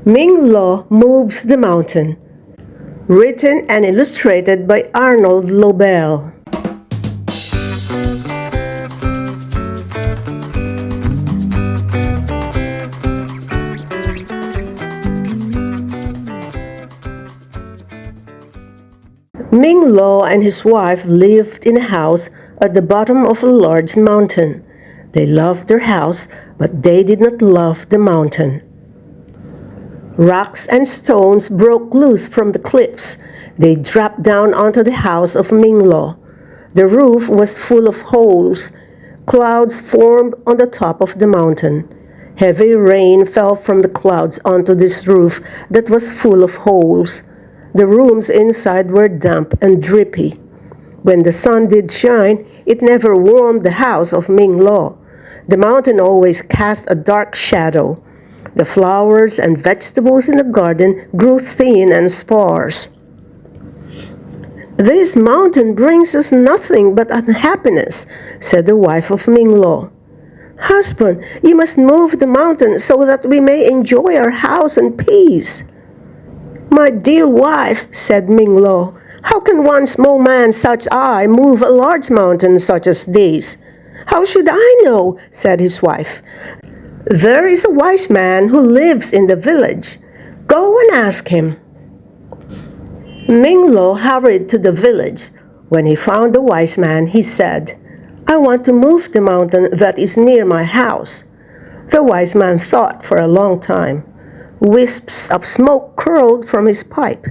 Ming Lo Moves the Mountain. Written and illustrated by Arnold Lobel. Ming Lo and his wife lived in a house at the bottom of a large mountain. They loved their house, but they did not love the mountain. Rocks and stones broke loose from the cliffs. They dropped down onto the house of Ming Lo. The roof was full of holes. Clouds formed on the top of the mountain. Heavy rain fell from the clouds onto this roof that was full of holes. The rooms inside were damp and drippy. When the sun did shine, it never warmed the house of Ming Lo. The mountain always cast a dark shadow. The flowers and vegetables in the garden grew thin and sparse. "This mountain brings us nothing but unhappiness," said the wife of Ming Lo. "Husband, you must move the mountain so that we may enjoy our house in peace." "My dear wife," said Ming Lo, "how can one small man such as I move a large mountain such as this?" "How should I know?" said his wife. "There is a wise man who lives in the village. Go and ask him." Ming Lo hurried to the village. When he found the wise man, he said, "I want to move the mountain that is near my house." The wise man thought for a long time. Wisps of smoke curled from his pipe.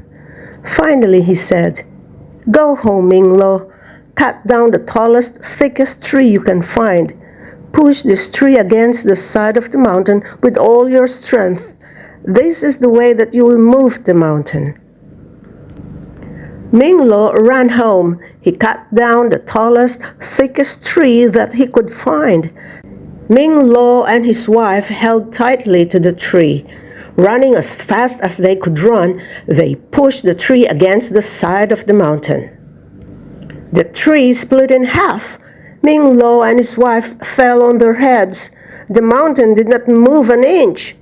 Finally he said, "Go home, Ming Lo. Cut down the tallest, thickest tree you can find. Push this tree against the side of the mountain with all your strength. This is the way that you will move the mountain." Ming Lo ran home. He cut down the tallest, thickest tree that he could find. Ming Lo and his wife held tightly to the tree. Running as fast as they could run, they pushed the tree against the side of the mountain. The tree split in half. Ming Lo and his wife fell on their heads. The mountain did not move an inch.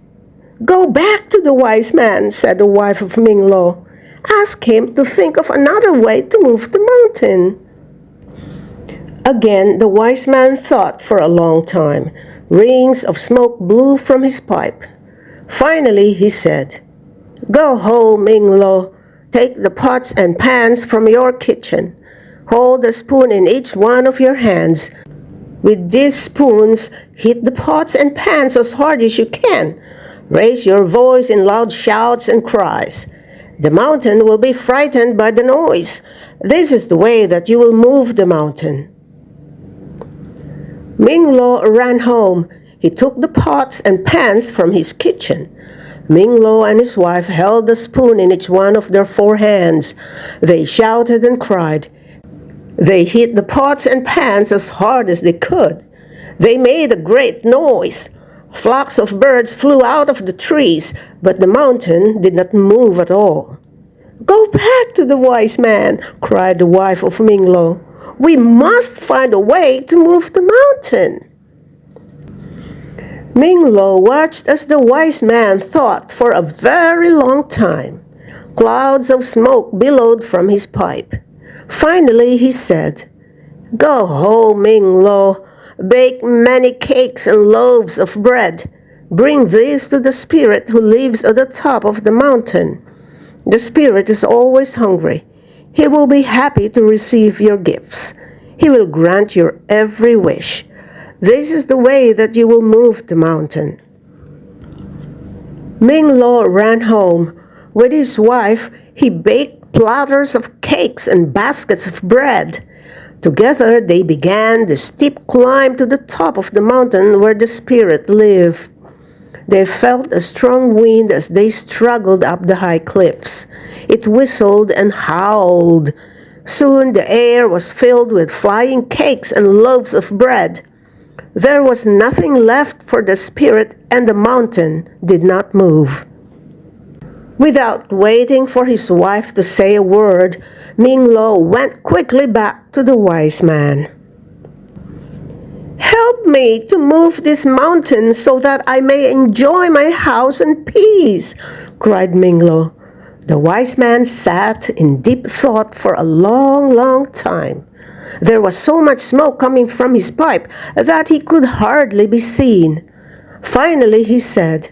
"Go back to the wise man," said the wife of Ming Lo. "Ask him to think of another way to move the mountain." Again, the wise man thought for a long time. Rings of smoke blew from his pipe. Finally, he said, "Go home, Ming Lo. Take the pots and pans from your kitchen. Hold a spoon in each one of your hands. With these spoons, hit the pots and pans as hard as you can. Raise your voice in loud shouts and cries. The mountain will be frightened by the noise. This is the way that you will move the mountain." Ming Lo ran home. He took the pots and pans from his kitchen. Ming Lo and his wife held a spoon in each one of their 4 hands. They shouted and cried. They hit the pots and pans as hard as they could. They made a great noise. Flocks of birds flew out of the trees, but the mountain did not move at all. "Go back to the wise man," cried the wife of Ming Lo. "We must find a way to move the mountain." Ming Lo watched as the wise man thought for a very long time. Clouds of smoke billowed from his pipe. Finally he said, "Go home, Ming Lo. Bake many cakes and loaves of bread. Bring these to the spirit who lives at the top of the mountain. The spirit is always hungry. He will be happy to receive your gifts. He will grant your every wish. This is the way that you will move the mountain." Ming Lo ran home. With his wife, he baked platters of cakes and baskets of bread. Together they began the steep climb to the top of the mountain where the spirit lived. They felt a strong wind as they struggled up the high cliffs. It whistled and howled. Soon the air was filled with flying cakes and loaves of bread. There was nothing left for the spirit, and the mountain did not move. Without waiting for his wife to say a word, Ming Lo went quickly back to the wise man. "Help me to move this mountain so that I may enjoy my house in peace," cried Ming Lo. The wise man sat in deep thought for a long, long time. There was so much smoke coming from his pipe that he could hardly be seen. Finally he said,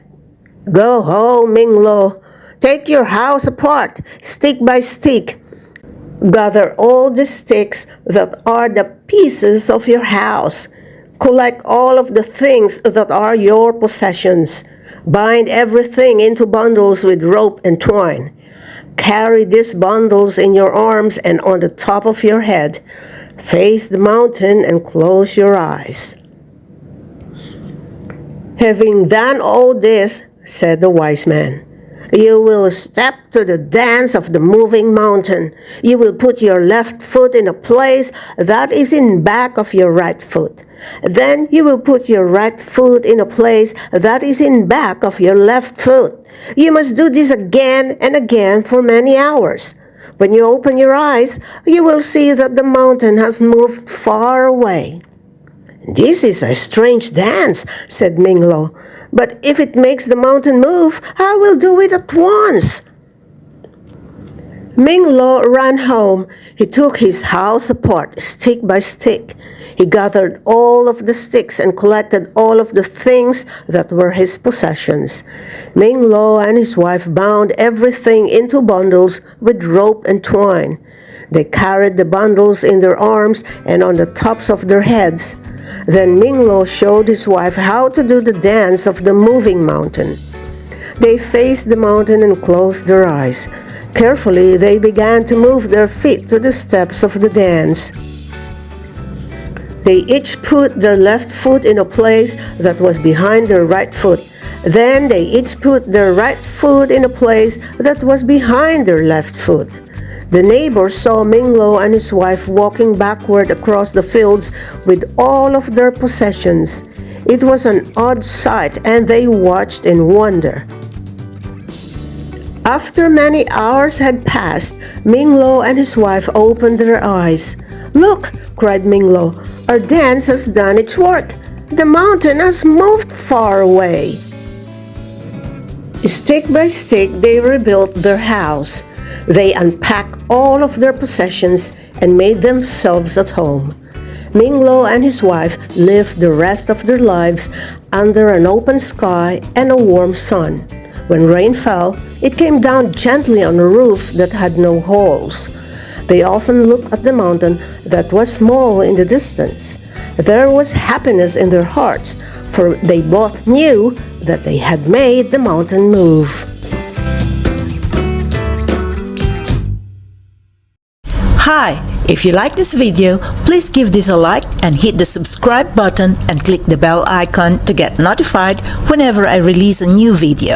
"Go home, Ming Lo. Take your house apart, stick by stick. Gather all the sticks that are the pieces of your house. Collect all of the things that are your possessions. Bind everything into bundles with rope and twine. Carry these bundles in your arms and on the top of your head. Face the mountain and close your eyes." "Having done all this," said the wise man, "you will step to the dance of the moving mountain. You will put your left foot in a place that is in back of your right foot. Then you will put your right foot in a place that is in back of your left foot. You must do this again and again for many hours. When you open your eyes, you will see that the mountain has moved far away." "This is a strange dance," said Ming Lo. "But if it makes the mountain move, I will do it at once." Ming Lo ran home. He took his house apart, stick by stick. He gathered all of the sticks and collected all of the things that were his possessions. Ming Lo and his wife bound everything into bundles with rope and twine. They carried the bundles in their arms and on the tops of their heads. Then Ming Lo showed his wife how to do the dance of the moving mountain. They faced the mountain and closed their eyes. Carefully, they began to move their feet to the steps of the dance. They each put their left foot in a place that was behind their right foot. Then they each put their right foot in a place that was behind their left foot. The neighbors saw Ming Lo and his wife walking backward across the fields with all of their possessions. It was an odd sight, and they watched in wonder. After many hours had passed, Ming Lo and his wife opened their eyes. "Look!" cried Ming Lo. "Our dance has done its work. The mountain has moved far away." Stick by stick, they rebuilt their house. They unpacked all of their possessions and made themselves at home. Ming Lo and his wife lived the rest of their lives under an open sky and a warm sun. When rain fell, it came down gently on a roof that had no holes. They often looked at the mountain that was small in the distance. There was happiness in their hearts, for they both knew that they had made the mountain move. Hi! If you like this video, please give this a like and hit the subscribe button and click the bell icon to get notified whenever I release a new video.